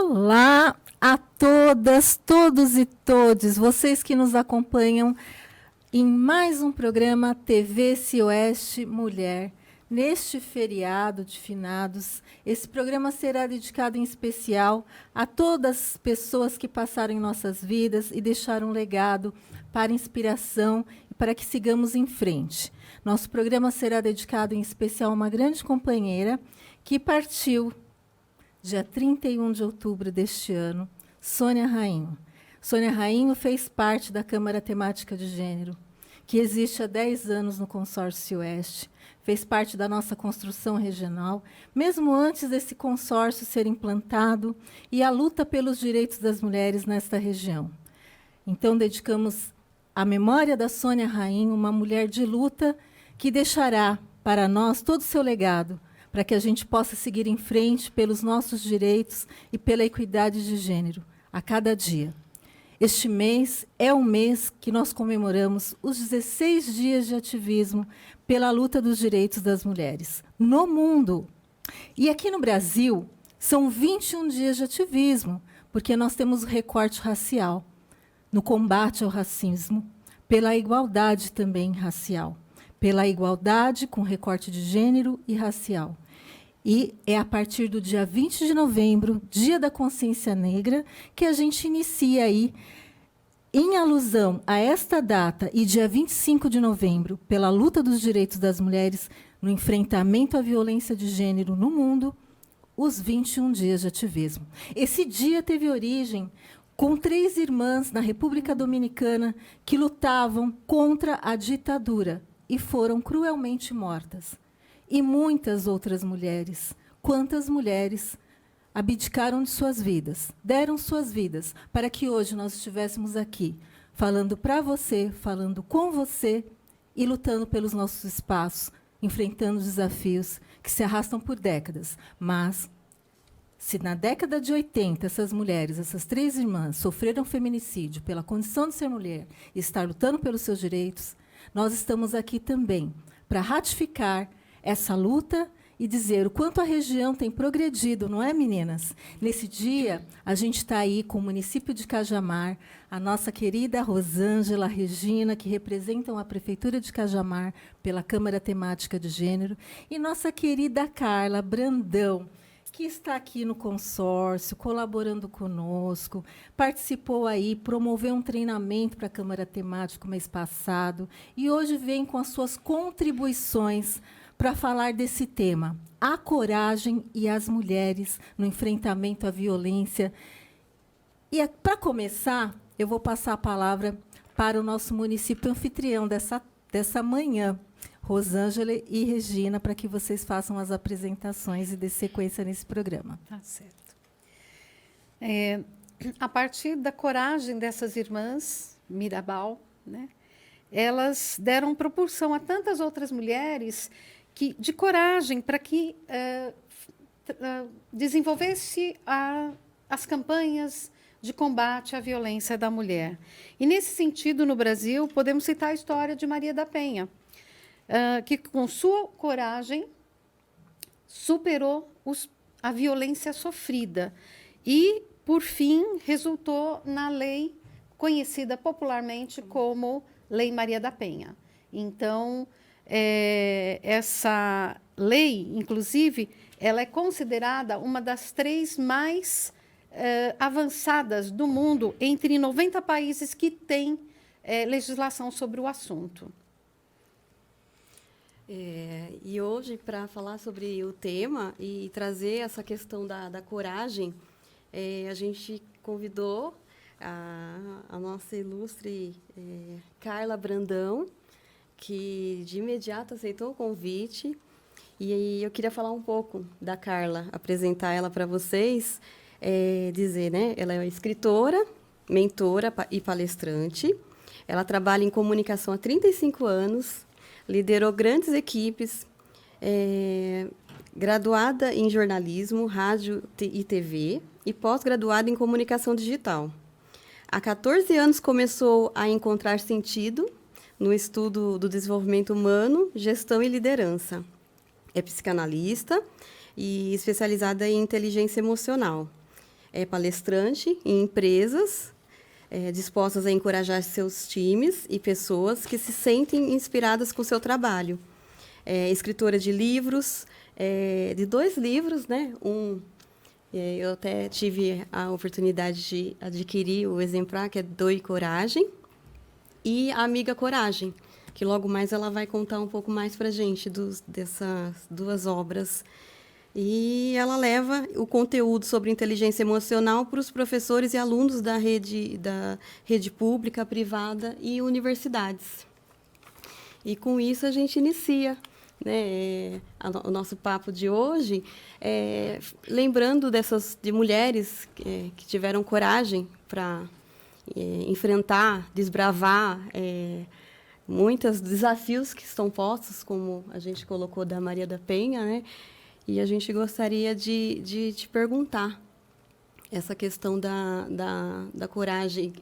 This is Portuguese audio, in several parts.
Olá a todas, todos e todes, vocês que nos acompanham em mais um programa TV Cioeste Mulher. Neste feriado de finados, esse programa será dedicado em especial a todas as pessoas que passaram em nossas vidas e deixaram um legado para inspiração e para que sigamos em frente. Nosso programa será dedicado em especial a uma grande companheira que partiu dia 31 de outubro deste ano, Sônia Rainho. Sônia Rainho fez parte da Câmara Temática de Gênero, que existe há 10 anos no Consórcio Oeste, fez parte da nossa construção regional, mesmo antes desse consórcio ser implantado, e a luta pelos direitos das mulheres nesta região. Então, dedicamos à memória da Sônia Rainho, uma mulher de luta que deixará para nós todo o seu legado, para que a gente possa seguir em frente pelos nossos direitos e pela equidade de gênero, a cada dia. Este mês é um mês que nós comemoramos os 16 dias de ativismo pela luta dos direitos das mulheres no mundo. E aqui no Brasil, são 21 dias de ativismo, porque nós temos o recorte racial, no combate ao racismo, pela igualdade também racial, pela igualdade com recorte de gênero e racial. E é a partir do dia 20 de novembro, Dia da Consciência Negra, que a gente inicia aí, em alusão a esta data e dia 25 de novembro, pela luta dos direitos das mulheres no enfrentamento à violência de gênero no mundo, os 21 dias de ativismo. Esse dia teve origem com 3 irmãs na República Dominicana que lutavam contra a ditadura e foram cruelmente mortas. E muitas outras mulheres. Quantas mulheres abdicaram de suas vidas, deram suas vidas, para que hoje nós estivéssemos aqui, falando para você, falando com você e lutando pelos nossos espaços, enfrentando desafios que se arrastam por décadas. Mas, se na década de 80 essas mulheres, essas 3 irmãs, sofreram feminicídio pela condição de ser mulher e estar lutando pelos seus direitos, nós estamos aqui também para ratificar essa luta e dizer o quanto a região tem progredido, não é, meninas? Nesse dia, a gente está aí com o município de Cajamar, a nossa querida Rosângela, Regina, que representam a Prefeitura de Cajamar pela Câmara Temática de Gênero, e nossa querida Carla Brandão, que está aqui no consórcio, colaborando conosco, participou aí, promoveu um treinamento para a Câmara Temática mês passado, e hoje vem com as suas contribuições para falar desse tema, a coragem e as mulheres no enfrentamento à violência. E, para começar, eu vou passar a palavra para o nosso município anfitrião dessa manhã, Rosângela e Regina, para que vocês façam as apresentações e dê sequência nesse programa. Tá certo. A partir da coragem dessas irmãs, Mirabal, né, elas deram propulsão a tantas outras mulheres de coragem para que desenvolvesse as campanhas de combate à violência da mulher. E, nesse sentido, no Brasil, podemos citar a história de Maria da Penha, que, com sua coragem, superou a violência sofrida e, por fim, resultou na lei conhecida popularmente como Lei Maria da Penha. Então, essa lei, inclusive, ela é considerada uma das 3 mais avançadas do mundo, entre 90 países que têm legislação sobre o assunto. E hoje, para falar sobre o tema e trazer essa questão da coragem, a gente convidou a nossa ilustre Carla Brandão, que de imediato aceitou o convite. E eu queria falar um pouco da Carla, apresentar ela para vocês, dizer, né? Ela é escritora, mentora e palestrante. Ela trabalha em comunicação há 35 anos, liderou grandes equipes, graduada em jornalismo, rádio e TV e pós-graduada em comunicação digital. Há 14 anos começou a encontrar sentido no estudo do desenvolvimento humano, gestão e liderança. É psicanalista e especializada em inteligência emocional. é palestrante em empresas, dispostas a encorajar seus times e pessoas que se sentem inspiradas com o seu trabalho. É escritora de livros, de 2 livros, né? Eu até tive a oportunidade de adquirir o exemplar, que é Doe Coragem, e a Amiga Coragem, que logo mais ela vai contar um pouco mais para a gente dessas 2 obras. E ela leva o conteúdo sobre inteligência emocional para os professores e alunos da rede pública, privada e universidades. E, com isso, a gente inicia, né, o nosso papo de hoje, lembrando de mulheres que tiveram coragem para enfrentar, desbravar muitos desafios que estão postos, como a gente colocou da Maria da Penha, né? E a gente gostaria de te perguntar essa questão da coragem.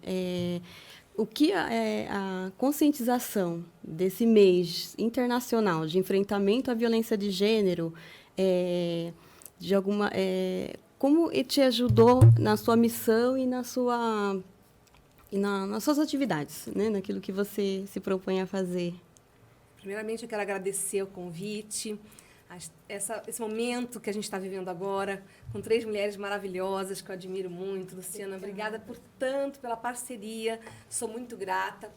O que a conscientização desse mês internacional de enfrentamento à violência de gênero, como te ajudou na sua missão e nas suas atividades, né? Naquilo que você se propõe a fazer? Primeiramente, eu quero agradecer o convite, esse momento que a gente está vivendo agora, com 3 mulheres maravilhosas que eu admiro muito. Luciana, obrigada por tanto, pela parceria, sou muito grata.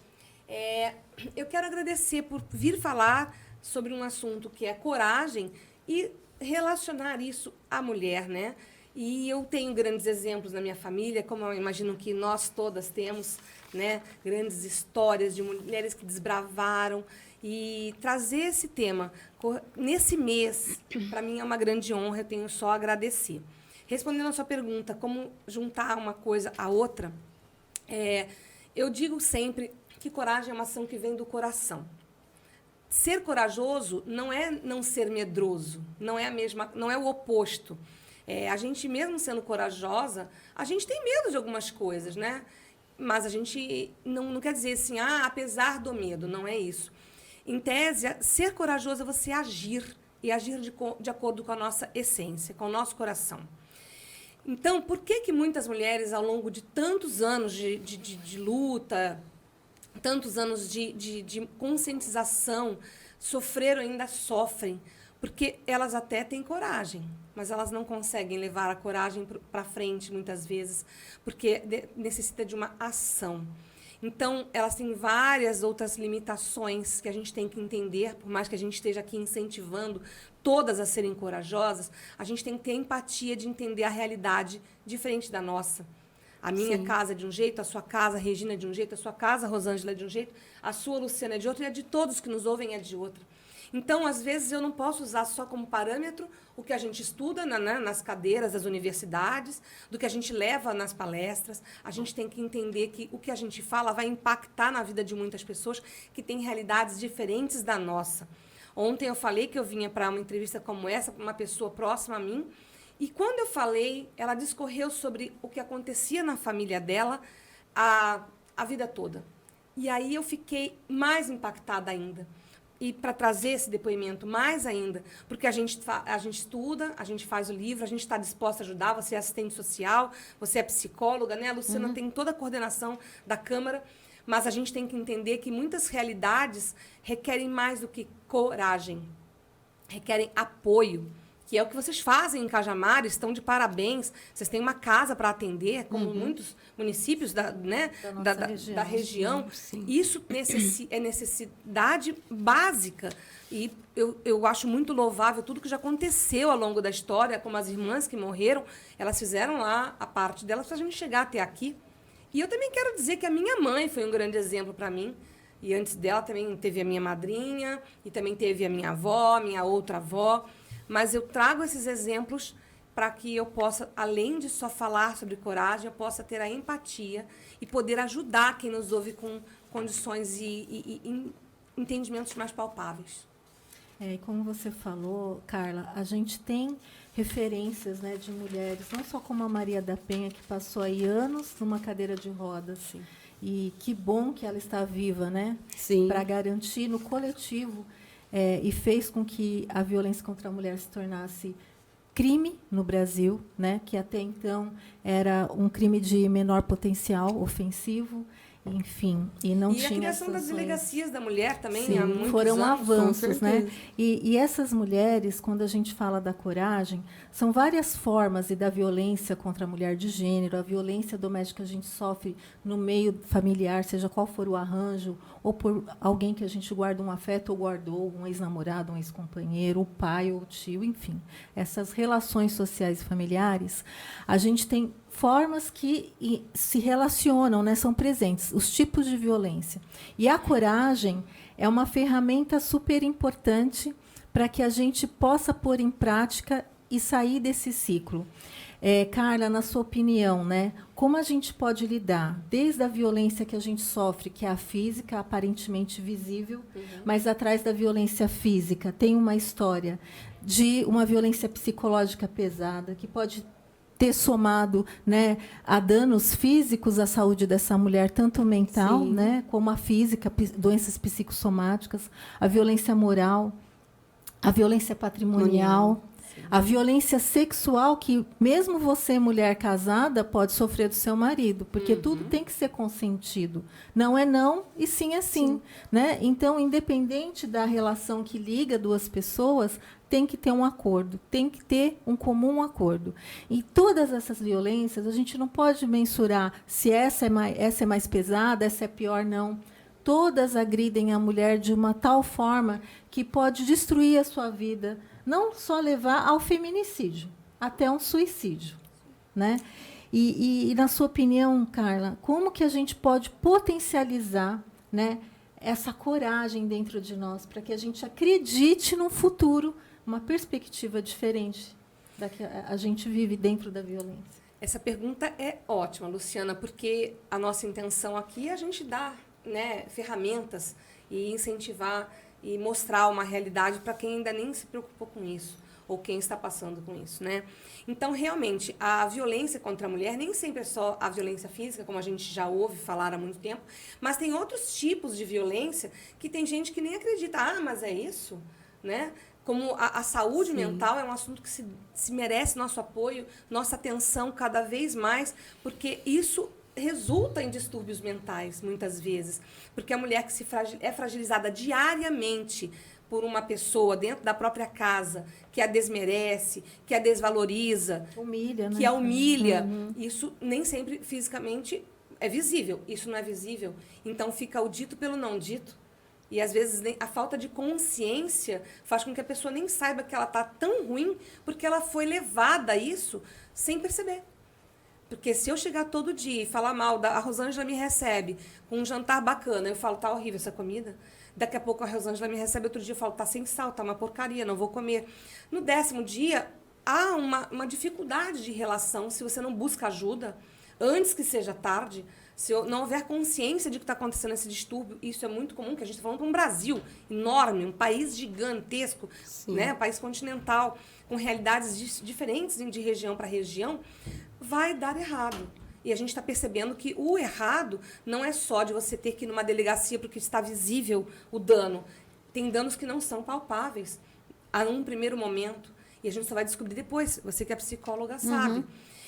Eu quero agradecer por vir falar sobre um assunto que é coragem e relacionar isso à mulher, né? E eu tenho grandes exemplos na minha família, como eu imagino que nós todas temos, né? Grandes histórias de mulheres que desbravaram. E trazer esse tema nesse mês, para mim, é uma grande honra, eu tenho só a agradecer. Respondendo a sua pergunta, como juntar uma coisa à outra, eu digo sempre que coragem é uma ação que vem do coração. Ser corajoso não é não ser medroso, não é o oposto. A gente, mesmo sendo corajosa, a gente tem medo de algumas coisas, né? Mas a gente não quer dizer assim, apesar do medo, não é isso. Em tese, ser corajoso é você agir, e agir de acordo com a nossa essência, com o nosso coração. Então, por que muitas mulheres, ao longo de tantos anos de luta, tantos anos de conscientização, sofreram e ainda sofrem? Porque elas até têm coragem, mas elas não conseguem levar a coragem para frente, muitas vezes, porque necessita de uma ação. Então, elas têm várias outras limitações que a gente tem que entender, por mais que a gente esteja aqui incentivando todas a serem corajosas, a gente tem que ter empatia de entender a realidade diferente da nossa. A minha Sim. casa é de um jeito, a sua casa, a Regina, é de um jeito, a sua casa, a Rosângela, é de um jeito, a sua, Luciana, é de outro, e a de todos que nos ouvem é de outra. Então, às vezes, eu não posso usar só como parâmetro o que a gente estuda nas cadeiras das universidades, do que a gente leva nas palestras. A gente tem que entender que o que a gente fala vai impactar na vida de muitas pessoas que têm realidades diferentes da nossa. Ontem eu falei que eu vinha para uma entrevista como essa, para uma pessoa próxima a mim, e quando eu falei, ela discorreu sobre o que acontecia na família dela a vida toda. E aí eu fiquei mais impactada ainda. E para trazer esse depoimento mais ainda, porque a gente estuda, a gente faz o livro, a gente está disposta a ajudar, você é assistente social, você é psicóloga, né? A Luciana tem toda a coordenação da Câmara, mas a gente tem que entender que muitas realidades requerem mais do que coragem, requerem apoio, que é o que vocês fazem em Cajamar, estão de parabéns, vocês têm uma casa para atender, como muitos municípios da região. Sim. Isso é necessidade básica. E eu acho muito louvável tudo que já aconteceu ao longo da história, como as irmãs que morreram, elas fizeram lá a parte delas para a gente chegar até aqui. E eu também quero dizer que a minha mãe foi um grande exemplo para mim. E antes dela também teve a minha madrinha, e também teve a minha avó, minha outra avó. Mas eu trago esses exemplos para que eu possa, além de só falar sobre coragem, eu possa ter a empatia e poder ajudar quem nos ouve com condições e entendimentos mais palpáveis. E como você falou, Carla, a gente tem referências, né, de mulheres, não só como a Maria da Penha, que passou aí anos numa cadeira de rodas. Sim. E que bom que ela está viva, né? Sim. Para garantir no coletivo, e fez com que a violência contra a mulher se tornasse crime no Brasil, né, que até então era um crime de menor potencial ofensivo, enfim, e não tinha a criação das essas delegacias da mulher também, Sim, há muitos foram anos. avanços, né? E essas mulheres, quando a gente fala da coragem, são várias formas e da violência contra a mulher de gênero, a violência doméstica que a gente sofre no meio familiar, seja qual for o arranjo, ou por alguém que a gente guarda um afeto ou guardou, um ex-namorado, um ex-companheiro, o pai ou o tio, enfim. Essas relações sociais e familiares, a gente tem formas que se relacionam, né, são presentes, os tipos de violência. E a coragem é uma ferramenta super importante para que a gente possa pôr em prática e sair desse ciclo. Carla, na sua opinião, né, como a gente pode lidar desde a violência que a gente sofre, que é a física, aparentemente visível, mas atrás da violência física tem uma história de uma violência psicológica pesada, que pode ter somado, né, a danos físicos à saúde dessa mulher, tanto mental, né, como a física, doenças psicossomáticas, a violência moral, a violência patrimonial, a violência sexual, que mesmo você, mulher casada, pode sofrer do seu marido, porque tudo tem que ser consentido. Não é não e sim é sim. Né? Então, independente da relação que liga duas pessoas, tem que ter um acordo, tem que ter um comum acordo. E todas essas violências, a gente não pode mensurar se essa é mais pesada, essa é pior, não. Todas agridem a mulher de uma tal forma que pode destruir a sua vida, não só levar ao feminicídio, até um suicídio. Né? E, na sua opinião, Carla, como que a gente pode potencializar, né, essa coragem dentro de nós, para que a gente acredite num futuro, uma perspectiva diferente da que a gente vive dentro da violência? Essa pergunta é ótima, Luciana, porque a nossa intenção aqui é a gente dar, né, ferramentas e incentivar e mostrar uma realidade para quem ainda nem se preocupou com isso, ou quem está passando com isso, né? Então, realmente, a violência contra a mulher nem sempre é só a violência física, como a gente já ouve falar há muito tempo, mas tem outros tipos de violência que tem gente que nem acredita, mas é isso, né? Como a saúde mental é um assunto que se merece nosso apoio, nossa atenção cada vez mais, porque isso resulta em distúrbios mentais, muitas vezes. Porque a mulher que é fragilizada diariamente por uma pessoa dentro da própria casa, que a desmerece, que a desvaloriza, humilha, né? Que a humilha, isso nem sempre fisicamente é visível. Isso não é visível, então fica o dito pelo não dito. E, às vezes, a falta de consciência faz com que a pessoa nem saiba que ela está tão ruim porque ela foi levada a isso sem perceber. Porque se eu chegar todo dia e falar mal, a Rosângela me recebe com um jantar bacana, eu falo, tá horrível essa comida. Daqui a pouco a Rosângela me recebe, outro dia eu falo, tá sem sal, tá uma porcaria, não vou comer. No 10º dia, há uma dificuldade de relação se você não busca ajuda antes que seja tarde. Se não houver consciência de que está acontecendo esse distúrbio, isso é muito comum, que a gente está falando de um Brasil enorme, um país gigantesco, né? Um país continental, com realidades diferentes de região para região, vai dar errado. E a gente está percebendo que o errado não é só de você ter que ir numa delegacia porque está visível o dano. Tem danos que não são palpáveis a um primeiro momento. E a gente só vai descobrir depois. Você que é psicóloga sabe.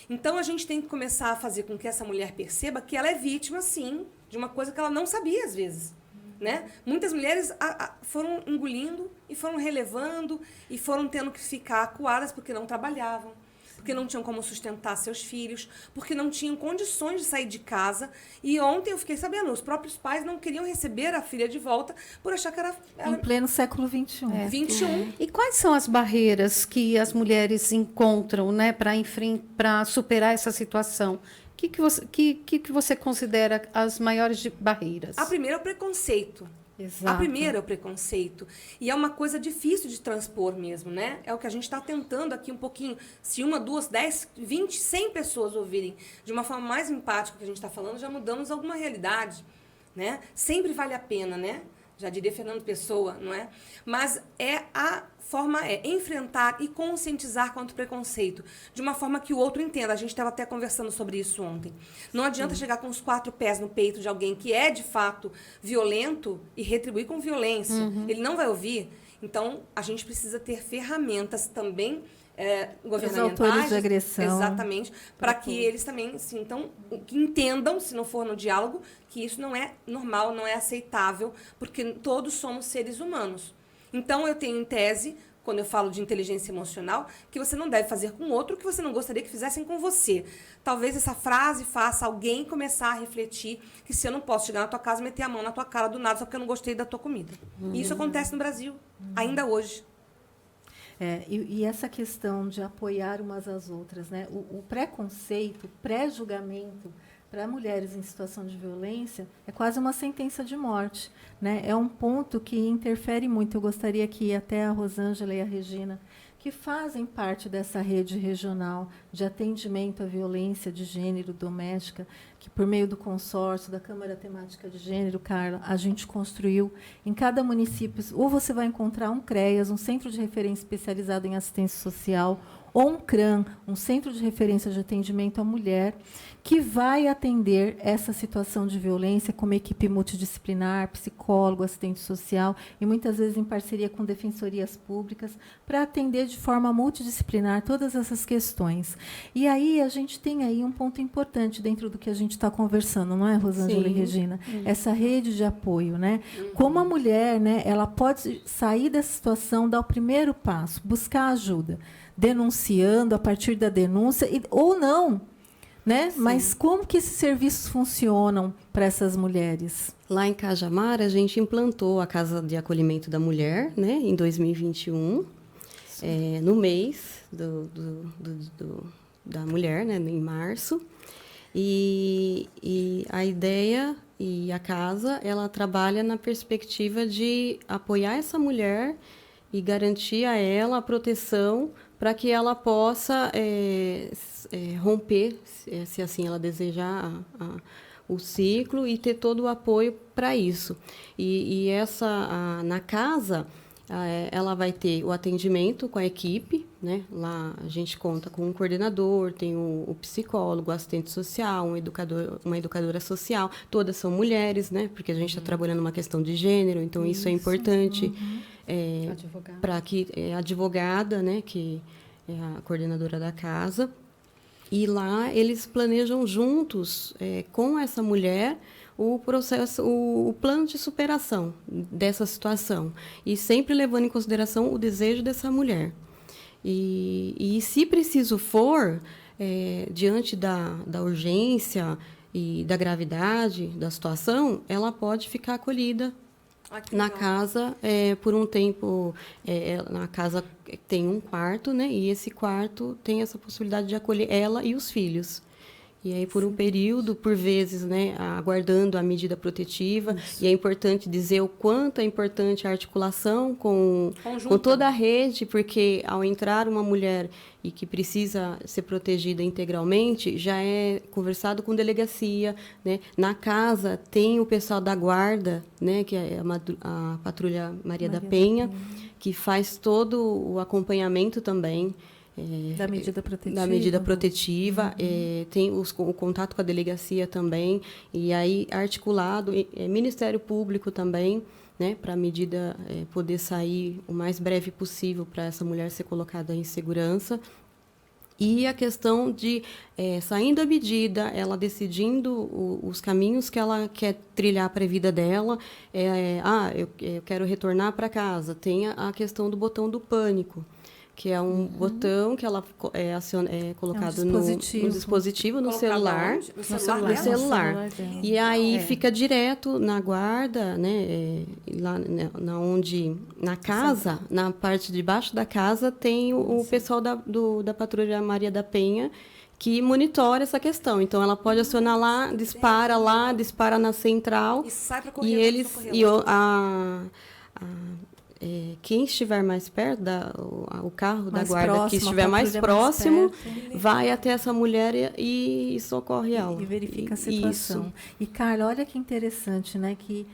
Então, a gente tem que começar a fazer com que essa mulher perceba que ela é vítima, sim, de uma coisa que ela não sabia, às vezes. Né? Muitas mulheres foram engolindo e foram relevando e foram tendo que ficar acuadas porque não trabalhavam, porque não tinham como sustentar seus filhos, porque não tinham condições de sair de casa. E ontem eu fiquei sabendo, os próprios pais não queriam receber a filha de volta por achar que era em pleno século XXI. 21. E quais são as barreiras que as mulheres encontram, né, para superar essa situação? O que você considera as maiores barreiras? A primeira é o preconceito. Exato. A primeira é o preconceito. E é uma coisa difícil de transpor mesmo, né? É o que a gente está tentando aqui um pouquinho. Se 1, 2, 10, 20, 100 pessoas ouvirem de uma forma mais empática que a gente está falando, já mudamos alguma realidade, né? Sempre vale a pena, né? Já diria Fernando Pessoa, não é? Mas a forma é enfrentar e conscientizar contra o preconceito, de uma forma que o outro entenda. A gente estava até conversando sobre isso ontem. Não adianta chegar com os 4 pés no peito de alguém que é, de fato, violento e retribuir com violência. Ele não vai ouvir. Então, a gente precisa ter ferramentas também Os autores de agressão. Exatamente, para que eles também sintam, que entendam, se não for no diálogo, que isso não é normal, não é aceitável, porque todos somos seres humanos. Então, eu tenho em tese, quando eu falo de inteligência emocional, que você não deve fazer com outro o que você não gostaria que fizessem com você. Talvez essa frase faça alguém começar a refletir que se eu não posso chegar na tua casa e meter a mão na tua cara do nada só porque eu não gostei da tua comida. E isso acontece no Brasil, ainda hoje. E essa questão de apoiar umas às outras, né? O preconceito, o pré-julgamento para mulheres em situação de violência é quase uma sentença de morte, né? É um ponto que interfere muito. Eu gostaria que até a Rosângela e a Regina, que fazem parte dessa rede regional de atendimento à violência de gênero doméstica, que por meio do consórcio da Câmara Temática de Gênero, Carla, a gente construiu em cada município, ou você vai encontrar um CREAS, um Centro de Referência Especializado em Assistência Social, ou um CRAM, um Centro de Referência de Atendimento à Mulher, que vai atender essa situação de violência com uma equipe multidisciplinar, psicólogo, assistente social, e muitas vezes em parceria com defensorias públicas, para atender de forma multidisciplinar todas essas questões. E aí a gente tem aí um ponto importante dentro do que a gente está conversando, não é, Rosângela e Regina? Essa rede de apoio, né? Como a mulher, né, ela pode sair dessa situação, dar o primeiro passo, buscar ajuda, denunciando a partir da denúncia, ou não, né? Mas como que esses serviços funcionam para essas mulheres? Lá em Cajamar, a gente implantou a Casa de Acolhimento da Mulher, né, em 2021, no mês da mulher, né, em março. E a ideia e a casa, ela trabalha na perspectiva de apoiar essa mulher e garantir a ela a proteção para que ela possa romper, se assim ela desejar, o ciclo e ter todo o apoio para isso. E na casa, ela vai ter o atendimento com a equipe, né? Lá a gente conta com um coordenador, tem o psicólogo, o assistente social, uma educadora social. Todas são mulheres, né? Porque a gente está trabalhando uma questão de gênero, então isso é importante. Para que a advogada, né, que é a coordenadora da casa, e lá eles planejam juntos com essa mulher o processo, o plano de superação dessa situação, e sempre levando em consideração o desejo dessa mulher. E se preciso for, diante da urgência e da gravidade da situação, ela pode ficar acolhida na casa por um tempo. Na casa tem um quarto, né? E esse quarto tem essa possibilidade de acolher ela e os filhos. E aí, por um período, por vezes, né, aguardando a medida protetiva. Isso. E é importante dizer o quanto é importante a articulação com toda a rede, porque ao entrar uma mulher e que precisa ser protegida integralmente, já é conversado com delegacia, né? Na casa tem o pessoal da guarda, né, que é a Patrulha Maria da Penha, que faz todo o acompanhamento também. Da medida protetiva. Tem o contato com a delegacia também, e aí articulado, Ministério Público também, né, para a medida poder sair o mais breve possível para essa mulher ser colocada em segurança. E a questão de, saindo a medida, ela decidindo os caminhos que ela quer trilhar para a vida dela, eu quero retornar para casa. Tem a questão do botão do pânico, que é um botão que ela é colocado no dispositivo, no celular. No celular. E aí fica direto na guarda, né? Lá na casa, na parte de baixo da casa, tem o pessoal da Patrulha Maria da Penha, que monitora essa questão. Então, ela pode acionar lá, dispara na central. E sai para correr. E eles... quem estiver mais perto, o carro da guarda próximo, que estiver mais próximo, vai até essa mulher e socorre ela. E verifica a situação. Isso. E, Carla, olha que interessante, né? Que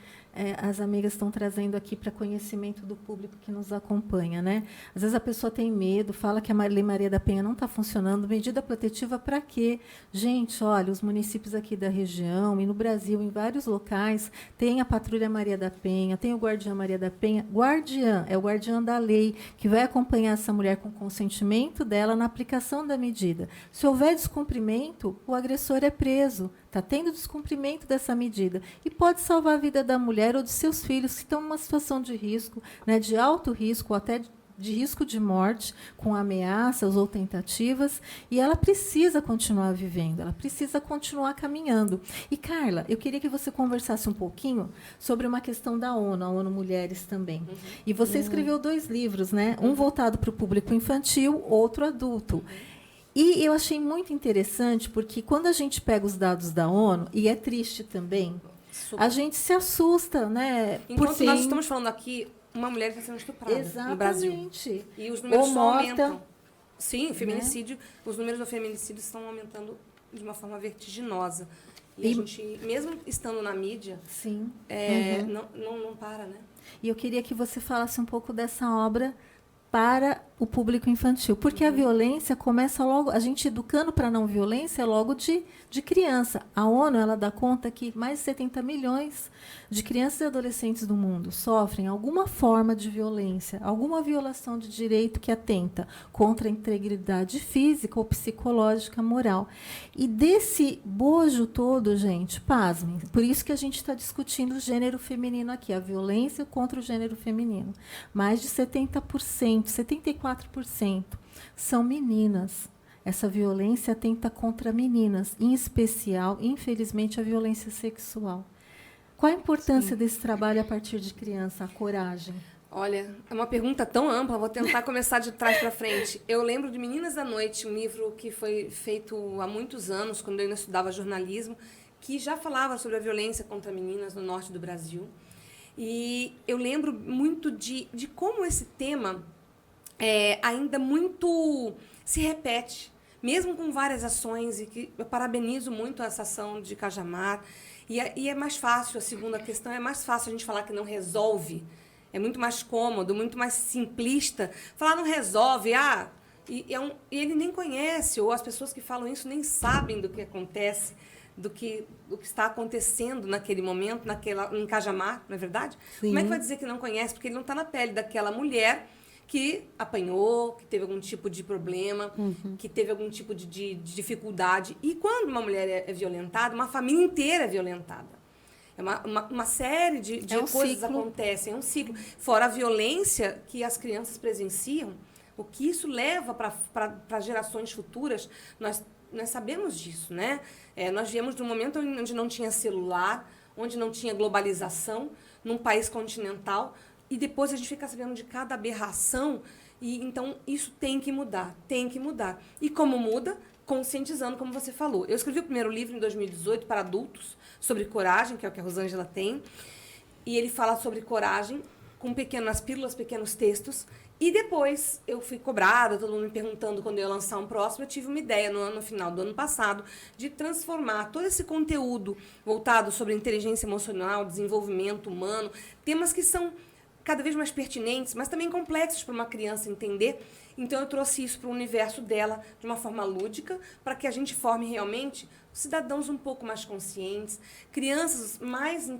as amigas estão trazendo aqui para conhecimento do público que nos acompanha, né? Às vezes a pessoa tem medo, fala que a Lei Maria da Penha não está funcionando. Medida protetiva para quê? Gente, olha, os municípios aqui da região e no Brasil, em vários locais, tem a Patrulha Maria da Penha, tem o Guardiã Maria da Penha. Guardiã é o guardião da lei, que vai acompanhar essa mulher com consentimento dela na aplicação da medida. Se houver descumprimento, o agressor é preso. Está tendo descumprimento dessa medida. E pode salvar a vida da mulher ou de seus filhos, que estão numa situação de risco, né, de alto risco, ou até de risco de morte, com ameaças ou tentativas, e ela precisa continuar vivendo, ela precisa continuar caminhando. E, Carla, eu queria que você conversasse um pouquinho sobre uma questão da ONU, a ONU Mulheres também. E você escreveu 2 livros, né? Um voltado para o público infantil, outro adulto. E eu achei muito interessante, porque quando a gente pega os dados da ONU, e é triste também, a gente se assusta, né? Enquanto nós estamos falando aqui, uma mulher está sendo estuprada no Brasil. Exatamente. E os números Ou só morta, aumentam. Sim, feminicídio, os números do feminicídio estão aumentando de uma forma vertiginosa. E a gente, mesmo estando na mídia, sim. não para, né? E eu queria que você falasse um pouco dessa obra para o público infantil, porque a violência começa logo, a gente educando para a não violência logo de criança. A ONU, ela dá conta que mais de 70 milhões de crianças e adolescentes do mundo sofrem alguma forma de violência, alguma violação de direito que atenta contra a integridade física ou psicológica, moral. E desse bojo todo, gente, pasmem, por isso que a gente está discutindo o gênero feminino aqui, a violência contra o gênero feminino. Mais de 70%, 74% são meninas. Essa violência atenta contra meninas, em especial, infelizmente, a violência sexual. Qual a importância desse trabalho a partir de criança, a coragem? Olha, é uma pergunta tão ampla, vou tentar começar de trás para frente. Eu lembro de Meninas da Noite, um livro que foi feito há muitos anos, quando eu ainda estudava jornalismo, que já falava sobre a violência contra meninas no norte do Brasil. E eu lembro muito de como esse tema ainda muito se repete, mesmo com várias ações, e que eu parabenizo muito essa ação de Cajamar. E é mais fácil, a segunda questão, é mais fácil a gente falar que não resolve. É muito mais cômodo, muito mais simplista. Falar não resolve, e ele nem conhece, ou as pessoas que falam isso nem sabem do que acontece, do que está acontecendo naquele momento, em Cajamar, não é verdade? Sim. Como é que vai dizer que não conhece? Porque ele não está na pele daquela mulher que apanhou, que teve algum tipo de problema, que teve algum tipo de dificuldade. E quando uma mulher é violentada, uma família inteira é violentada. É uma série de coisas acontecem, é um ciclo. Fora a violência que as crianças presenciam, o que isso leva para gerações futuras, nós sabemos disso, né? Nós viemos de um momento onde não tinha celular, onde não tinha globalização, num país continental, e depois a gente fica sabendo de cada aberração, e então isso tem que mudar, tem que mudar. E como muda? Conscientizando, como você falou. Eu escrevi o primeiro livro em 2018 para adultos, sobre coragem, que é o que a Rosângela tem, e ele fala sobre coragem, com pequenas pílulas, pequenos textos, e depois eu fui cobrada, todo mundo me perguntando quando eu ia lançar um próximo. Eu tive uma ideia no final do ano passado de transformar todo esse conteúdo voltado sobre inteligência emocional, desenvolvimento humano, temas que são cada vez mais pertinentes, mas também complexos para uma criança entender. Então, eu trouxe isso para o universo dela de uma forma lúdica, para que a gente forme realmente cidadãos um pouco mais conscientes, crianças mais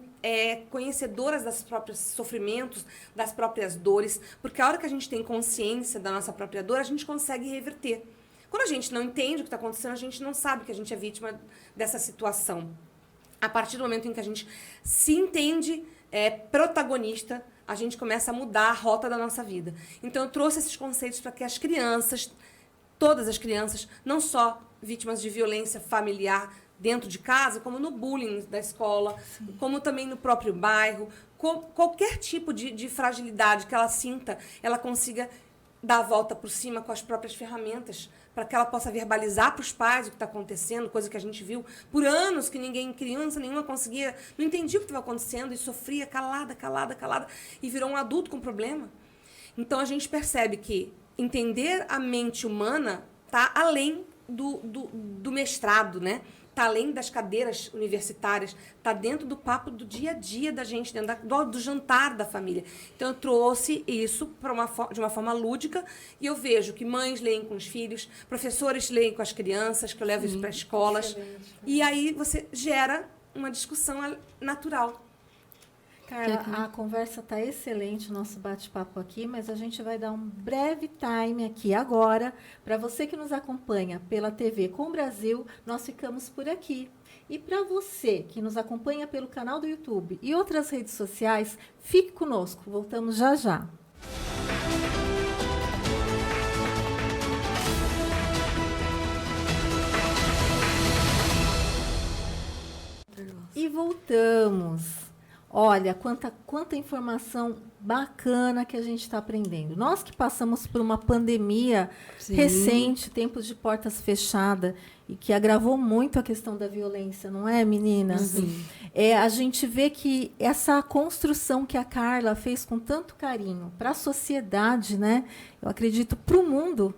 conhecedoras das próprios sofrimentos, das próprias dores, porque a hora que a gente tem consciência da nossa própria dor, a gente consegue reverter. Quando a gente não entende o que está acontecendo, a gente não sabe que a gente é vítima dessa situação. A partir do momento em que a gente se entende protagonista, a gente começa a mudar a rota da nossa vida. Então, eu trouxe esses conceitos para que as crianças, todas as crianças, não só vítimas de violência familiar dentro de casa, como no bullying da escola, como também no próprio bairro, qualquer tipo de fragilidade que ela sinta, ela consiga dar a volta por cima com as próprias ferramentas, para que ela possa verbalizar para os pais o que está acontecendo, coisa que a gente viu por anos, que criança nenhuma conseguia, não entendia o que estava acontecendo e sofria calada, e virou um adulto com problema. Então, a gente percebe que entender a mente humana está além do mestrado, né? tá além das cadeiras universitárias, tá dentro do papo do dia a dia da gente, dentro do jantar da família. Então, eu trouxe isso de uma forma lúdica e eu vejo que mães leem com os filhos, professores leem com as crianças, que eu levo isso para escolas. Excelente. E aí você gera uma discussão natural. Carla, a conversa está excelente, o nosso bate-papo aqui, mas a gente vai dar um breve time aqui agora. Para você que nos acompanha pela TV Com Brasil, nós ficamos por aqui. E para você que nos acompanha pelo canal do YouTube e outras redes sociais, fique conosco. Voltamos já já. E voltamos. Olha, quanta informação bacana que a gente está aprendendo. Nós que passamos por uma pandemia recente, tempos de portas fechadas, e que agravou muito a questão da violência, não é, meninas? A gente vê que essa construção que a Carla fez com tanto carinho para a sociedade, né? Eu acredito para o mundo,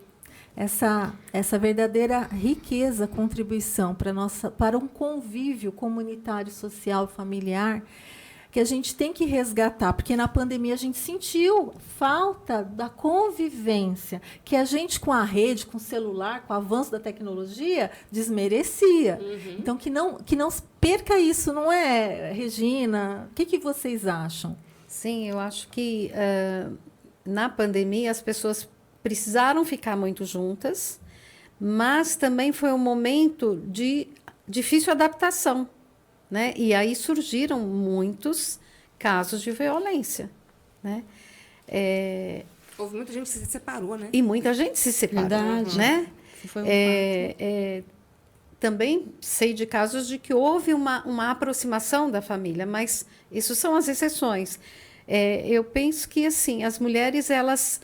essa verdadeira riqueza, contribuição para um convívio comunitário, social, familiar, que a gente tem que resgatar, porque na pandemia a gente sentiu falta da convivência, que a gente com a rede, com o celular, com o avanço da tecnologia, desmerecia. Então, que não perca isso, não é, Regina? O que vocês acham? Sim, eu acho que na pandemia as pessoas precisaram ficar muito juntas, mas também foi um momento de difícil adaptação. Né? E aí surgiram muitos casos de violência. Né? Houve muita gente que se separou, né? E muita gente se separou. Verdade. Né? Foi também sei de casos de que houve uma aproximação da família, mas isso são as exceções. Eu penso que assim, as mulheres elas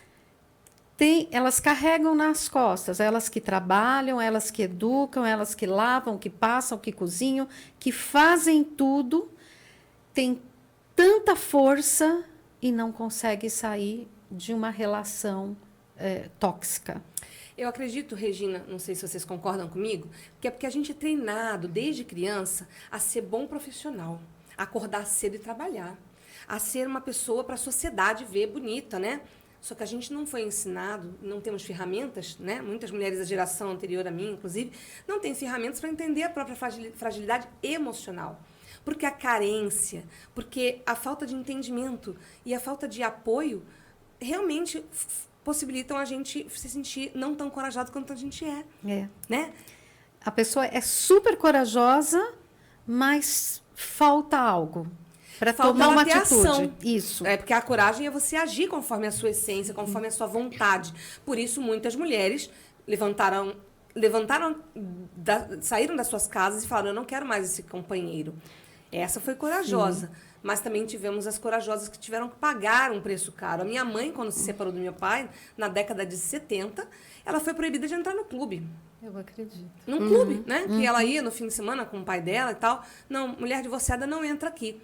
carregam nas costas, elas que trabalham, elas que educam, elas que lavam, que passam, que cozinham, que fazem tudo, têm tanta força e não conseguem sair de uma relação tóxica. Eu acredito, Regina, não sei se vocês concordam comigo, que é porque a gente é treinado desde criança a ser bom profissional, a acordar cedo e trabalhar, a ser uma pessoa para a sociedade ver bonita, né? Só que a gente não foi ensinado, não temos ferramentas, né? Muitas mulheres da geração anterior a mim, inclusive, não têm ferramentas para entender a própria fragilidade emocional. Porque a carência, porque a falta de entendimento e a falta de apoio realmente possibilitam a gente se sentir não tão corajado quanto a gente é. Né? A pessoa é super corajosa, mas falta algo. Para tomar uma atitude. Ação. Isso. Porque a coragem é você agir conforme a sua essência, conforme a sua vontade. Por isso, muitas mulheres saíram das suas casas e falaram, eu não quero mais esse companheiro. Essa foi corajosa. Sim. Mas também tivemos as corajosas que tiveram que pagar um preço caro. A minha mãe, quando se separou do meu pai, na década de 70, ela foi proibida de entrar no clube. Eu acredito. Num clube, né? Que ela ia no fim de semana com o pai dela e tal. Não, mulher divorciada não entra aqui.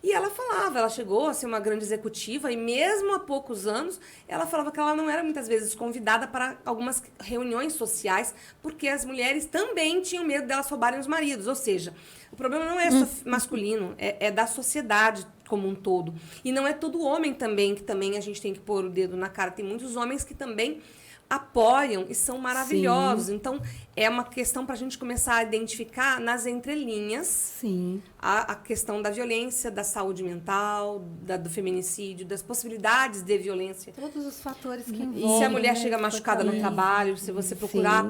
E ela falava, ela chegou a ser uma grande executiva e mesmo há poucos anos, ela falava que ela não era muitas vezes convidada para algumas reuniões sociais, porque as mulheres também tinham medo delas roubarem os maridos. Ou seja, o problema não é só masculino, é da sociedade como um todo. E não é todo homem também, que também a gente tem que pôr o dedo na cara. Tem muitos homens que também apoiam e são maravilhosos. Sim. Então, é uma questão para a gente começar a identificar nas entrelinhas. Sim. A questão da violência, da saúde mental, do feminicídio, das possibilidades de violência. Todos os fatores que envolvem. E se a mulher chega machucada no trabalho, se você procurar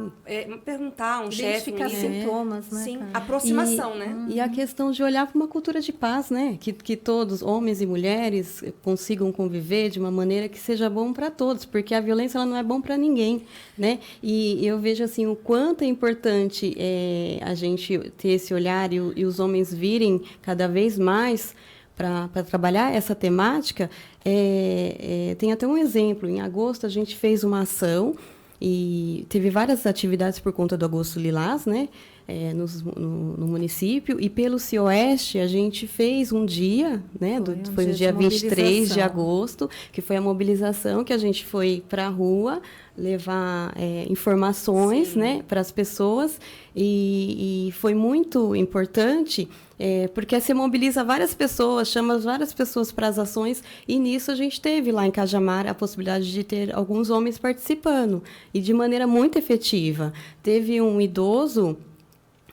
perguntar a um chefe. Identificar sintomas, né? Sim, aproximação, né? E a questão de olhar para uma cultura de paz, né? Que todos, homens e mulheres, consigam conviver de uma maneira que seja bom para todos, porque a violência ela não é bom para ninguém, né? E eu vejo assim o quanto é importante a gente ter esse olhar e os homens virem cada vez mais para trabalhar essa temática. Tem até um exemplo. Em agosto, a gente fez uma ação e teve várias atividades por conta do Agosto Lilás, né? No município, e pelo CIOeste a gente fez um dia, né? Foi no dia 23 de agosto, que foi a mobilização, que a gente foi para a rua levar informações, né, para as pessoas, e foi muito importante, porque você mobiliza várias pessoas, chama várias pessoas para as ações, e nisso a gente teve lá em Cajamar a possibilidade de ter alguns homens participando, e de maneira muito efetiva. Teve um idoso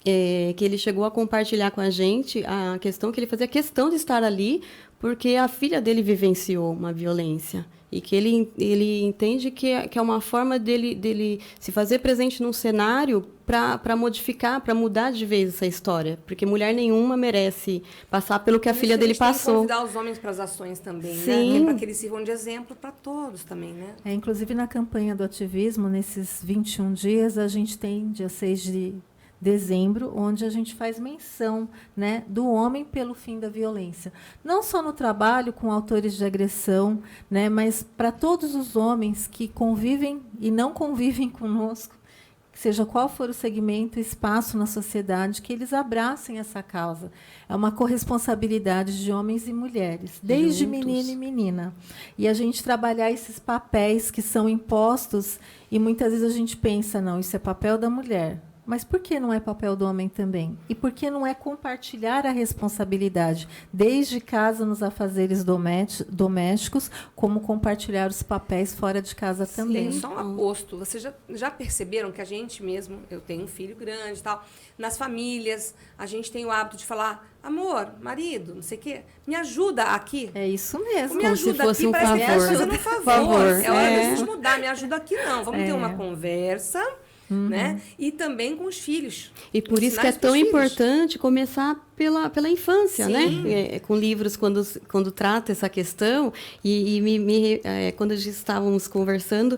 que ele chegou a compartilhar com a gente a questão que ele fazia questão de estar ali porque a filha dele vivenciou uma violência e que ele entende que é uma forma dele se fazer presente num cenário para modificar, para mudar de vez essa história, porque mulher nenhuma merece passar pelo que a filha dele passou. Tem que convidar os homens para as ações também, sim, né? Para que eles sirvam de exemplo para todos também, né? Inclusive na campanha do ativismo, nesses 21 dias, a gente tem dia 6 de dezembro, onde a gente faz menção, né, do homem pelo fim da violência. Não só no trabalho com autores de agressão, né, mas para todos os homens que convivem e não convivem conosco, seja qual for o segmento, espaço na sociedade, que eles abracem essa causa. É uma corresponsabilidade de homens e mulheres, desde menino e menina. E a gente trabalhar esses papéis que são impostos, e muitas vezes a gente pensa, não, isso é papel da mulher. Mas por que não é papel do homem também? E por que não é compartilhar a responsabilidade, desde casa nos afazeres domésticos, como compartilhar os papéis fora de casa também? Sim, só um aposto. Vocês já perceberam que a gente mesmo, eu tenho um filho grande e tal, nas famílias, a gente tem o hábito de falar, amor, marido, não sei o quê, me ajuda aqui. É isso mesmo. Me como ajuda se fosse aqui, um parece que favor. tá fazendo um favor. É hora da gente mudar, me ajuda aqui não. Vamos ter uma conversa, né? E também com os filhos. E por isso que é tão importante começar pela infância, sim, né? Com livros, quando trata essa questão, quando estávamos conversando,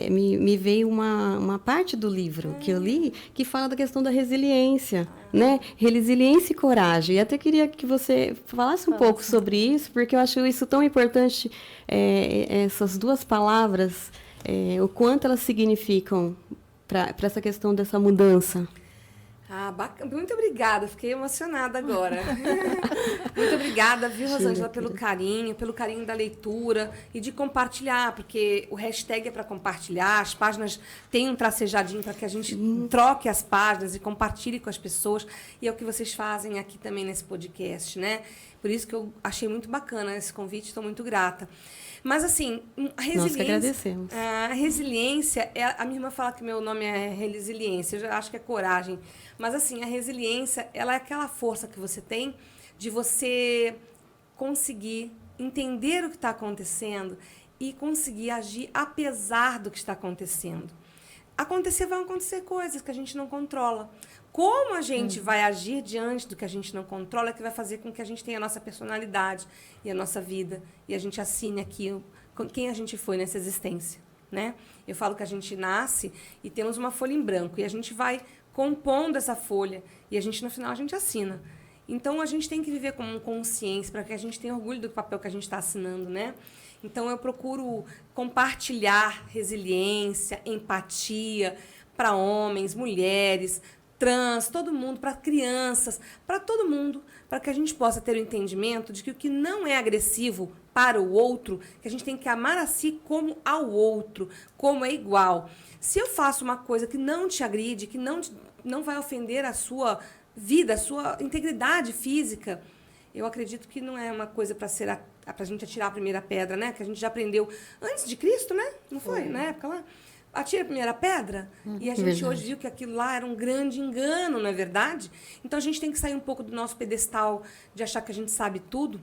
me veio uma parte do livro que eu li, que fala da questão da resiliência, né? Resiliência e coragem. E até queria que você falasse um pouco sobre isso, porque eu acho isso tão importante, essas duas palavras, o quanto elas significam para essa questão dessa mudança. Muito obrigada, fiquei emocionada agora. Muito obrigada, viu, Rosângela, pelo carinho da leitura e de compartilhar, porque o hashtag é para compartilhar, as páginas têm um tracejadinho para que a gente troque as páginas e compartilhe com as pessoas, e é o que vocês fazem aqui também nesse podcast, né? Por isso que eu achei muito bacana esse convite, estou muito grata. Mas, assim, a resiliência... Nós que agradecemos. A resiliência, a minha irmã fala que meu nome é resiliência, eu já acho que é coragem. Mas, assim, a resiliência, ela é aquela força que você tem de você conseguir entender o que está acontecendo e conseguir agir apesar do que está acontecendo. Vão acontecer coisas que a gente não controla. Como a gente vai agir diante do que a gente não controla é que vai fazer com que a gente tenha a nossa personalidade e a nossa vida. E a gente assine aqui quem a gente foi nessa existência, né? Eu falo que a gente nasce e temos uma folha em branco. E a gente vai compondo essa folha. E no final, a gente assina. Então, a gente tem que viver com consciência para que a gente tenha orgulho do papel que a gente está assinando, né? Então, eu procuro compartilhar resiliência, empatia para homens, mulheres, trans, todo mundo, para crianças, para todo mundo, para que a gente possa ter o entendimento de que o que não é agressivo para o outro, que a gente tem que amar a si como ao outro, como é igual. Se eu faço uma coisa que não te agride, que não vai ofender a sua vida, a sua integridade física, eu acredito que não é uma coisa para a gente atirar a primeira pedra, né? Que a gente já aprendeu antes de Cristo, né? Não foi? Na época lá? Atira a primeira pedra, e a gente hoje viu que aquilo lá era um grande engano, não é verdade? Então, a gente tem que sair um pouco do nosso pedestal de achar que a gente sabe tudo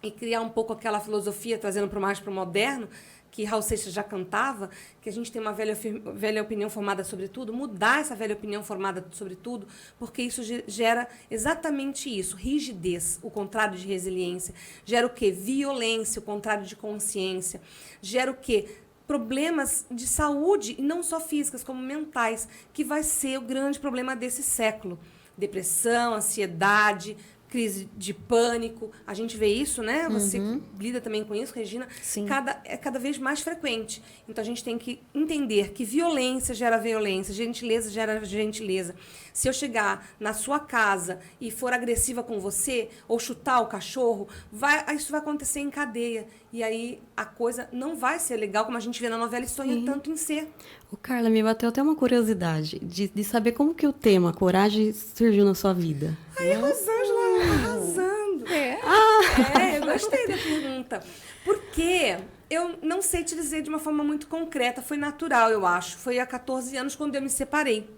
e criar um pouco aquela filosofia, trazendo mais para o moderno, que Raul Seixas já cantava, que a gente tem uma velha opinião formada sobre tudo, mudar essa velha opinião formada sobre tudo, porque isso gera exatamente isso, rigidez, o contrário de resiliência. Gera o quê? Violência, o contrário de consciência. Gera o quê? Problemas de saúde, e não só físicas, como mentais, que vai ser o grande problema desse século. Depressão, ansiedade, crise de pânico. A gente vê isso, né? Você lida também com isso, Regina. Sim. É cada vez mais frequente. Então, a gente tem que entender que violência gera violência, gentileza gera gentileza. Se eu chegar na sua casa e for agressiva com você, ou chutar o cachorro, isso vai acontecer em cadeia. E aí, a coisa não vai ser legal, como a gente vê na novela e sonha tanto em ser. O Carla, me bateu até uma curiosidade de saber como que o tema coragem surgiu na sua vida. Ai, Rosângela, arrasando. Eu gostei da pergunta. Porque eu não sei te dizer de uma forma muito concreta, foi natural, eu acho. Foi há 14 anos quando eu me separei.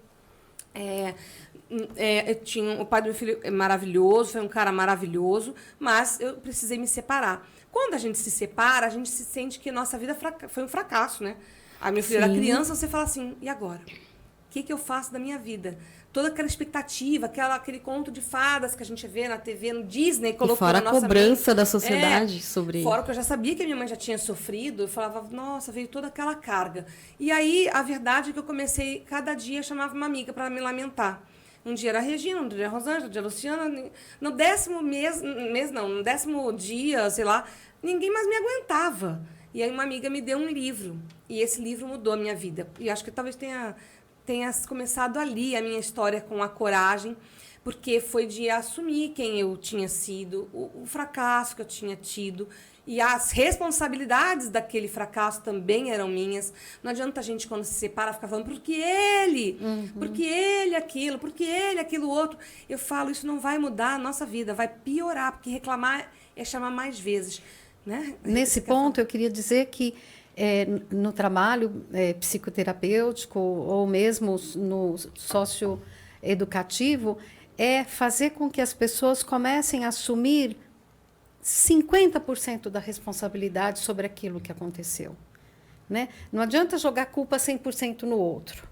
O pai do meu filho é maravilhoso, foi um cara maravilhoso, mas eu precisei me separar. Quando a gente se separa, a gente se sente que nossa vida foi um fracasso, né? A minha filha era criança, você fala assim, e agora? O que eu faço da minha vida? Toda aquela expectativa, aquele conto de fadas que a gente vê na TV, no Disney, colocou fora na nossa a cobrança mente. da sociedade sobre... Fora que eu já sabia que a minha mãe já tinha sofrido, eu falava, nossa, veio toda aquela carga. E aí, a verdade é que eu comecei, cada dia, chamava uma amiga para me lamentar. Um dia era a Regina, um dia era a Rosângela, um dia a Luciana. No 10º dia, sei lá, ninguém mais me aguentava. E aí uma amiga me deu um livro. E esse livro mudou a minha vida. E acho que talvez tenha começado ali a minha história com a coragem, porque foi de assumir quem eu tinha sido, o fracasso que eu tinha tido, e as responsabilidades daquele fracasso também eram minhas. Não adianta a gente, quando se separa, ficar falando porque ele aquilo outro. Eu falo, isso não vai mudar a nossa vida, vai piorar, porque reclamar é chamar mais vezes. Né? Nesse ponto, eu queria dizer que no trabalho psicoterapêutico ou mesmo no socioeducativo, é fazer com que as pessoas comecem a assumir 50% da responsabilidade sobre aquilo que aconteceu. Né? Não adianta jogar culpa 100% no outro.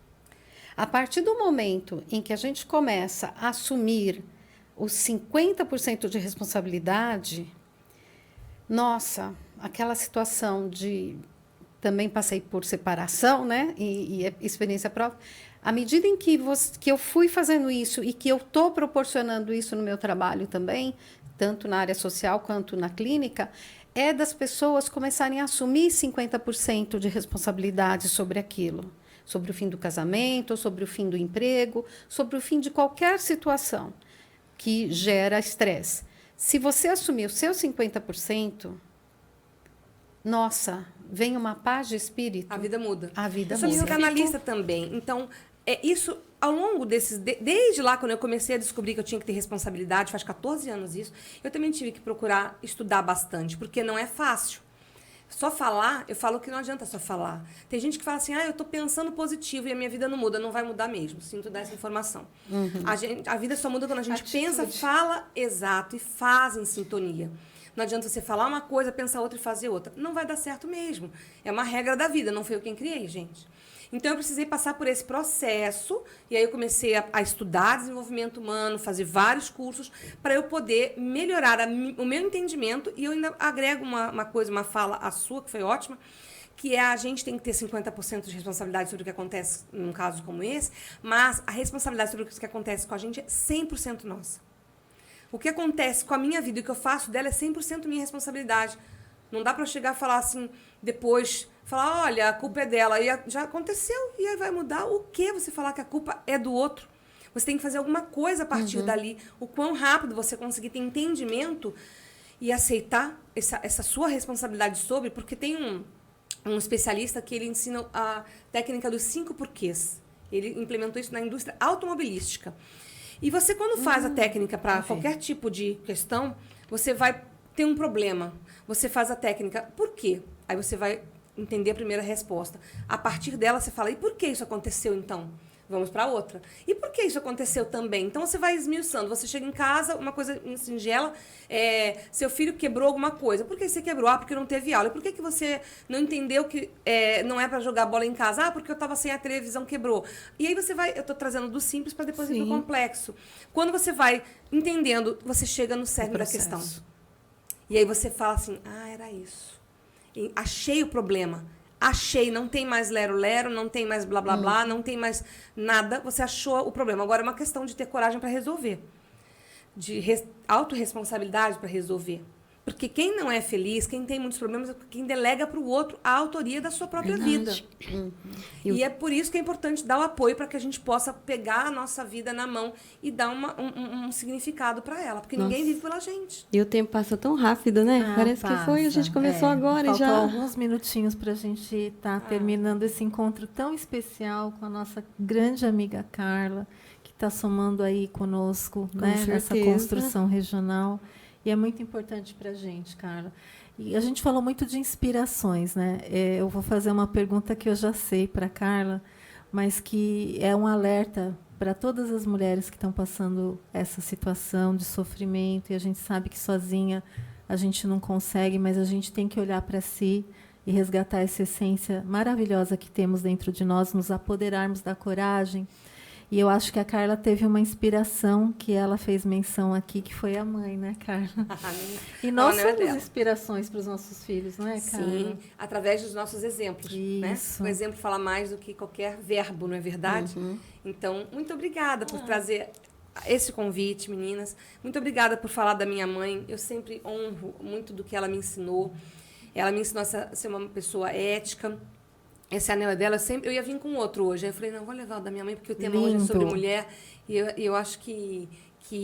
A partir do momento em que a gente começa a assumir os 50% de responsabilidade, nossa, aquela situação de... Também passei por separação, né? E experiência própria. À medida em que eu fui fazendo isso e que eu estou proporcionando isso no meu trabalho também, tanto na área social quanto na clínica, é das pessoas começarem a assumir 50% de responsabilidade sobre aquilo. Sobre o fim do casamento, sobre o fim do emprego, sobre o fim de qualquer situação que gera estresse. Se você assumir o seu 50%, nossa, vem uma paz de espírito. A vida muda. A vida muda. Eu sou psicanalista também. Então, isso, ao longo desde lá, quando eu comecei a descobrir que eu tinha que ter responsabilidade, faz 14 anos isso, eu também tive que procurar estudar bastante, porque não é fácil. Só falar, eu falo que não adianta só falar. Tem gente que fala assim, eu estou pensando positivo e a minha vida não muda. Não vai mudar mesmo, sinto dar essa informação. A vida só muda quando a gente pensa, fala, exato, e faz em sintonia. Não adianta você falar uma coisa, pensar outra e fazer outra. Não vai dar certo mesmo. É uma regra da vida, não foi eu quem criei, gente. Então, eu precisei passar por esse processo, e aí eu comecei a estudar desenvolvimento humano, fazer vários cursos, para eu poder melhorar o meu entendimento, e eu ainda agrego uma fala, a sua, que foi ótima, que a gente tem que ter 50% de responsabilidade sobre o que acontece num caso como esse, mas a responsabilidade sobre o que acontece com a gente é 100% nossa. O que acontece com a minha vida e o que eu faço dela é 100% minha responsabilidade. Não dá para eu chegar e falar assim, depois, falar, olha, a culpa é dela. E já aconteceu, e aí vai mudar o quê? Você falar que a culpa é do outro. Você tem que fazer alguma coisa a partir dali. O quão rápido você conseguir ter entendimento e aceitar essa sua responsabilidade sobre, porque tem um especialista que ele ensina a técnica dos 5 porquês. Ele implementou isso na indústria automobilística. E você, quando faz a técnica para qualquer tipo de questão, você vai ter um problema. Você faz a técnica, por quê? Aí você vai entender a primeira resposta. A partir dela, você fala, e por que isso aconteceu, então? Vamos para outra. E por que isso aconteceu também? Então, você vai esmiuçando. Você chega em casa, uma coisa singela, seu filho quebrou alguma coisa. Por que você quebrou? Porque não teve aula. E por que você não entendeu que não é para jogar bola em casa? Porque eu estava sem a televisão, quebrou. E aí você vai... Eu estou trazendo do simples para depois ir para o complexo. Quando você vai entendendo, você chega no cerne da questão. E aí você fala assim, era isso. E achei o problema. Achei, não tem mais lero-lero, não tem mais blá, blá, blá, não tem mais nada. Você achou o problema. Agora é uma questão de ter coragem para resolver. autorresponsabilidade para resolver. Porque quem não é feliz, quem tem muitos problemas, é quem delega para o outro a autoria da sua própria vida. E é por isso que é importante dar o apoio para que a gente possa pegar a nossa vida na mão e dar um significado para ela. Porque ninguém vive pela gente. E o tempo passa tão rápido, né? Parece que foi, a gente começou agora e já... Faltam alguns minutinhos para a gente estar terminando esse encontro tão especial com a nossa grande amiga Carla, que está somando aí conosco, né, nessa construção regional. E é muito importante para a gente, Carla. E a gente falou muito de inspirações, né? Eu vou fazer uma pergunta que eu já sei para a Carla, mas que é um alerta para todas as mulheres que estão passando essa situação de sofrimento. E a gente sabe que sozinha a gente não consegue, mas a gente tem que olhar para si e resgatar essa essência maravilhosa que temos dentro de nós, nos apoderarmos da coragem. E eu acho que a Carla teve uma inspiração que ela fez menção aqui, que foi a mãe, né, Carla? E nós somos inspirações para os nossos filhos, não é, Carla? Sim, através dos nossos exemplos. Né? O exemplo fala mais do que qualquer verbo, não é verdade? Então, muito obrigada por trazer esse convite, meninas. Muito obrigada por falar da minha mãe. Eu sempre honro muito do que ela me ensinou. Ela me ensinou a ser uma pessoa ética. Esse anel é dela, eu ia vir com outro hoje. Aí eu falei, não, vou levar o da minha mãe, porque o tema hoje é sobre mulher. E eu acho que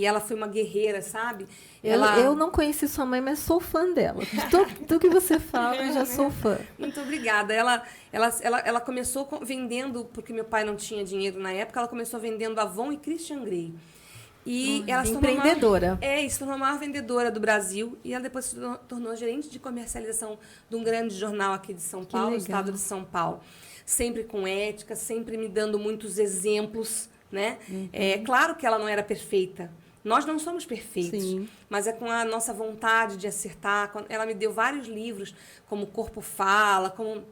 ela foi uma guerreira, sabe? Eu não conheci sua mãe, mas sou fã dela. De tudo que você fala, eu já sou fã. Muito obrigada. Ela começou vendendo, porque meu pai não tinha dinheiro na época, ela começou vendendo Avon e Christian Grey. E ela se empreendedora. Se tornou a maior vendedora do Brasil. E ela depois se tornou gerente de comercialização de um grande jornal aqui de São Paulo, estado de São Paulo. Sempre com ética, sempre me dando muitos exemplos, né? É claro que ela não era perfeita. Nós não somos perfeitos. Sim. Mas é com a nossa vontade de acertar. Ela me deu vários livros, como Corpo Fala, como...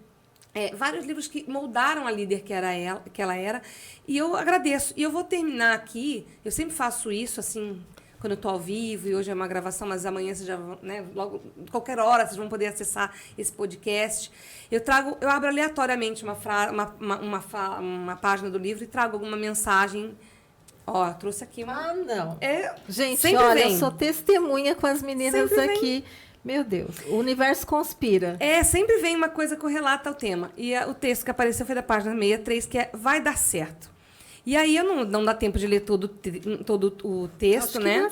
vários livros que moldaram a líder que ela era, e eu agradeço. E eu vou terminar aqui, eu sempre faço isso, assim, quando eu estou ao vivo, e hoje é uma gravação, mas amanhã vocês já vão, né, logo, qualquer hora, vocês vão poder acessar esse podcast. Eu abro aleatoriamente uma página do livro e trago alguma mensagem. Ó, trouxe aqui uma... não. Gente, olha, eu sou testemunha com as meninas aqui. Meu Deus, o universo conspira. Sempre vem uma coisa correlata ao tema. E o texto que apareceu foi da página 63, que é Vai Dar Certo. E aí eu não dá tempo de ler todo o texto, né?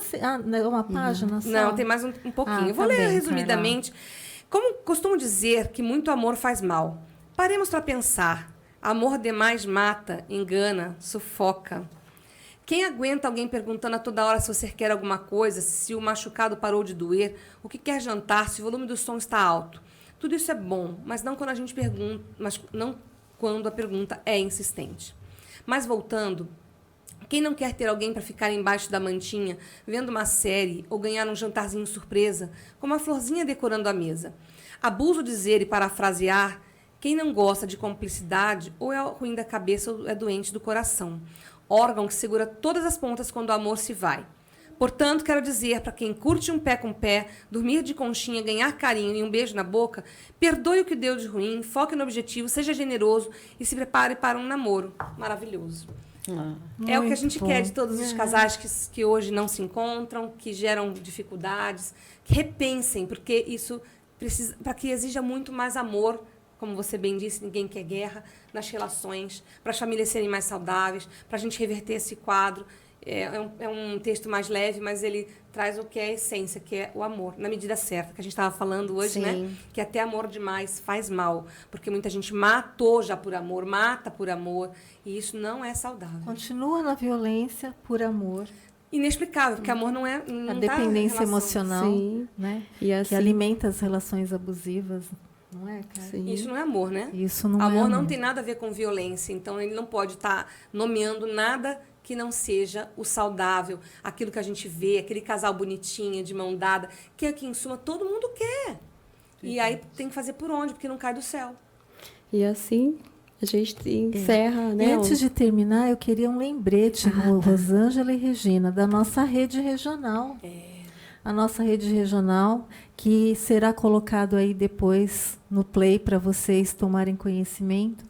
Uma página só? Não, tem mais um pouquinho. Eu vou ler resumidamente. Como costumo dizer que muito amor faz mal. Paremos para pensar. Amor demais mata, engana, sufoca. Quem aguenta alguém perguntando a toda hora se você quer alguma coisa, se o machucado parou de doer, o que quer jantar, se o volume do som está alto? Tudo isso é bom, mas não quando a gente pergunta, mas não quando a pergunta é insistente. Mas voltando, quem não quer ter alguém para ficar embaixo da mantinha, vendo uma série ou ganhar um jantarzinho surpresa, com uma florzinha decorando a mesa? Abuso dizer e parafrasear, quem não gosta de cumplicidade ou é ruim da cabeça ou é doente do coração. Órgão que segura todas as pontas quando o amor se vai. Portanto, quero dizer para quem curte um pé com pé, dormir de conchinha, ganhar carinho e um beijo na boca, perdoe o que deu de ruim, foque no objetivo, seja generoso e se prepare para um namoro maravilhoso. É o que a gente quer de todos os casais que hoje não se encontram, que geram dificuldades, que repensem, porque isso precisa, para que exija muito mais amor. Como você bem disse, ninguém quer guerra nas relações, para as famílias serem mais saudáveis, para a gente reverter esse quadro. É um texto mais leve, mas ele traz o que é a essência, que é o amor, na medida certa, que a gente estava falando hoje, né? Que até amor demais faz mal, porque muita gente matou já por amor, mata por amor, e isso não é saudável. Continua na violência por amor. Inexplicável, porque amor não é... Não a dependência emocional, né? E assim, que alimenta as relações abusivas. Não é, cara? Sim. Isso não é amor, né? Isso não amor é amor. Não tem nada a ver com violência, então ele não pode estar nomeando nada que não seja o saudável, aquilo que a gente vê, aquele casal bonitinho, de mão dada, que é que, em suma, todo mundo quer. E aí tem que fazer por onde? Porque não cai do céu. E assim a gente encerra, né? E antes de terminar, eu queria um lembrete, Rosângela e Regina, da nossa rede regional. A nossa rede regional, que será colocado aí depois no play para vocês tomarem conhecimento.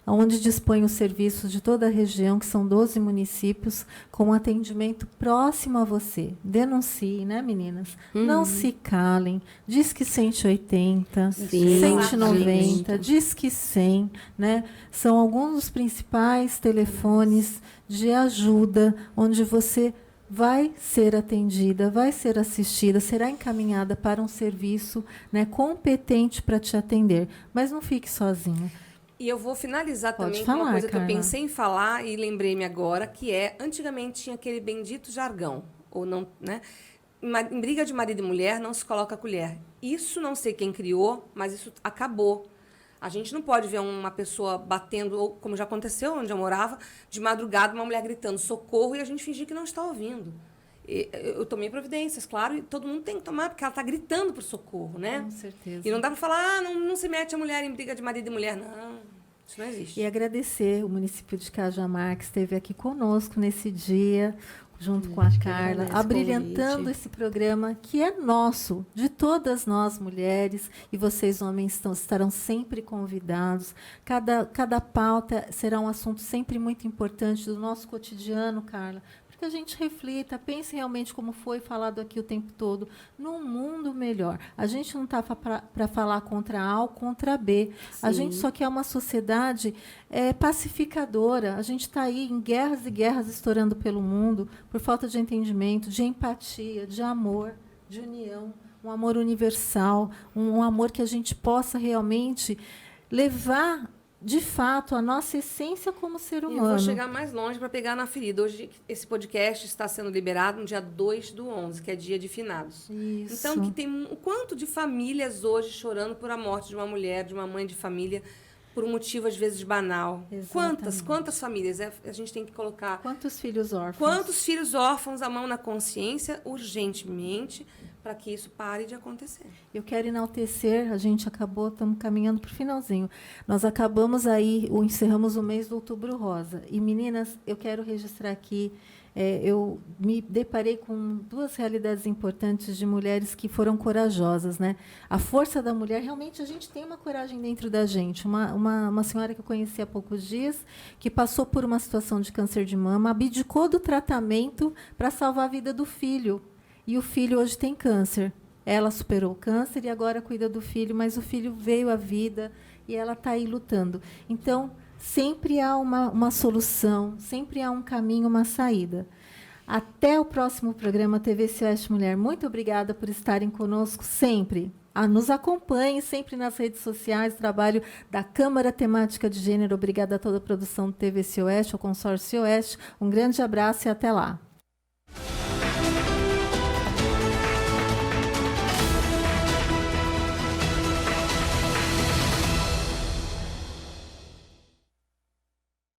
onde dispõe os serviços de toda a região, que são 12 municípios, com atendimento próximo a você. Denuncie, né, meninas? Não se calem. Disque 180, Sim, 190, Disque 100, né? São alguns dos principais telefones de ajuda, onde você vai ser atendida, vai ser assistida, será encaminhada para um serviço, né, competente para te atender. Mas não fique sozinha. E eu vou finalizar Pode também falar, com uma coisa que Carla. eu pensei em falar e lembrei-me agora, que é, antigamente tinha aquele bendito jargão, ou não, né? Em briga de marido e mulher não se coloca a colher. Isso não sei quem criou, mas isso acabou. A gente não pode ver uma pessoa batendo, ou como já aconteceu onde eu morava, de madrugada, uma mulher gritando socorro e a gente fingir que não está ouvindo. Eu tomei providências, claro, e todo mundo tem que tomar, porque ela está gritando por socorro, né? Com certeza. E não dá para falar, não se mete a mulher em briga de marido e mulher. Não, isso não existe. E agradecer o município de Cajamar, que esteve aqui conosco nesse dia, junto com a Carla, agradece o abrilhantando convite. esse programa, que é nosso, de todas nós mulheres, e vocês homens estarão sempre convidados. Cada pauta será um assunto sempre muito importante do nosso cotidiano, Carla, que a gente reflita, pense realmente como foi falado aqui o tempo todo, num mundo melhor. A gente não está para falar contra A ou contra B. A gente só quer uma sociedade pacificadora. A gente está aí em guerras e guerras estourando pelo mundo por falta de entendimento, de empatia, de amor, de união, um amor universal, um amor que a gente possa realmente levar de fato, a nossa essência como ser E humano. eu vou chegar mais longe para pegar na ferida. Hoje, esse podcast está sendo liberado no dia 2/11, que é dia de finados. Isso. Então, que tem o quanto de famílias hoje chorando por a morte de uma mulher, de uma mãe de família, por um motivo, às vezes, banal. Exatamente. Quantas famílias? A gente tem que colocar... Quantos filhos órfãos? Quantos filhos órfãos, a mão na consciência, urgentemente, para que isso pare de acontecer. Eu quero enaltecer, a gente estamos caminhando para o finalzinho. Nós acabamos aí, encerramos o mês do Outubro Rosa. E, meninas, eu quero registrar aqui, eu me deparei com duas realidades importantes de mulheres que foram corajosas, né? A força da mulher, realmente, a gente tem uma coragem dentro da gente. Uma senhora que eu conheci há poucos dias, que passou por uma situação de câncer de mama, abdicou do tratamento para salvar a vida do filho. E o filho hoje tem câncer. Ela superou o câncer e agora cuida do filho, mas o filho veio à vida e ela está aí lutando. Então, sempre há uma solução, sempre há um caminho, uma saída. Até o próximo programa TV SOS Mulher. Muito obrigada por estarem conosco sempre. Nos acompanhe sempre nas redes sociais, trabalho da Câmara Temática de Gênero. Obrigada a toda a produção do TV SOS, ao Consórcio Oeste. Um grande abraço e até lá.